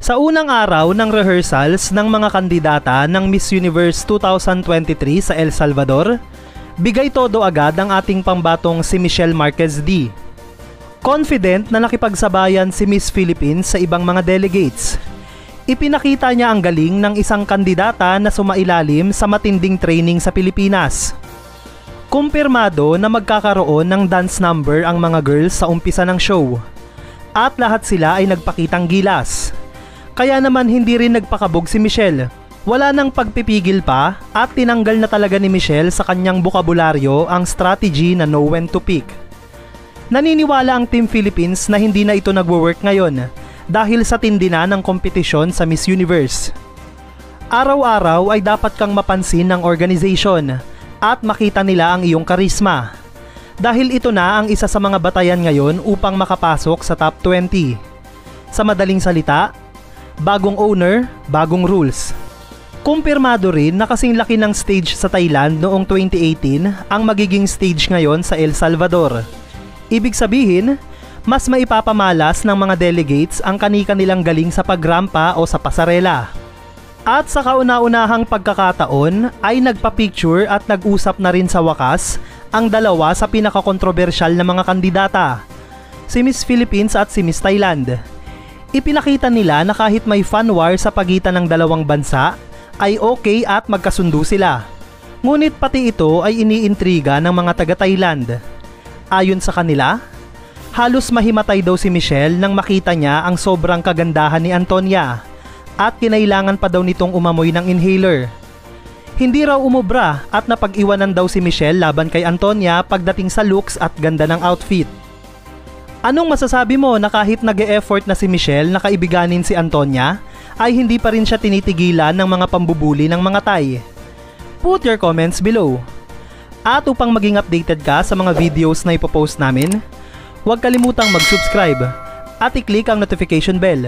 Sa unang araw ng rehearsals ng mga kandidata ng Miss Universe 2023 sa El Salvador, bigay todo agad ang ating pambatong si Michelle Marquez D. Confident na nakipagsabayan si Miss Philippines sa ibang mga delegates. Ipinakita niya ang galing ng isang kandidata na sumailalim sa matinding training sa Pilipinas. Kumpirmado na magkakaroon ng dance number ang mga girls sa umpisa ng show. At lahat sila ay nagpakitang gilas. Kaya naman hindi rin nagpakabog si Michelle. Wala nang pagpipigil pa at tinanggal na talaga ni Michelle sa kanyang bokabularyo ang strategy na know when to pick. Naniniwala ang Team Philippines na hindi na ito nagwo-work ngayon dahil sa tindi na ng kompetisyon sa Miss Universe. Araw-araw ay dapat kang mapansin ng organization at makita nila ang iyong karisma. Dahil ito na ang isa sa mga batayan ngayon upang makapasok sa top 20. Sa madaling salita, bagong owner, bagong rules. Kumpirmado rin na kasing laki ng stage sa Thailand noong 2018 ang magiging stage ngayon sa El Salvador. Ibig sabihin, mas maipapamalas ng mga delegates ang kani-kanilang galing sa pagrampa o sa pasarela. At sa kauna-unahang pagkakataon ay nagpa-picture at nag-usap na rin sa wakas ang dalawa sa pinakakontrobersyal na mga kandidata, si Miss Philippines at si Miss Thailand. Ipinakita nila na kahit may fan war sa pagitan ng dalawang bansa ay okay at magkasundo sila. Ngunit pati ito ay iniintriga ng mga taga-Thailand. Ayon sa kanila, halos mahimatay daw si Michelle nang makita niya ang sobrang kagandahan ni Antonia at kinailangan pa daw nitong umamoy ng inhaler. Hindi raw umubra at napag-iwanan daw si Michelle laban kay Antonia pagdating sa looks at ganda ng outfit. Anong masasabi mo na kahit nag-e-effort na si Michelle na kaibiganin si Antonia, ay hindi pa rin siya tinitigilan ng mga pambubuli ng mga Thai? Put your comments below. At upang maging updated ka sa mga videos na ipopost namin, huwag kalimutang mag-subscribe at i-click ang notification bell.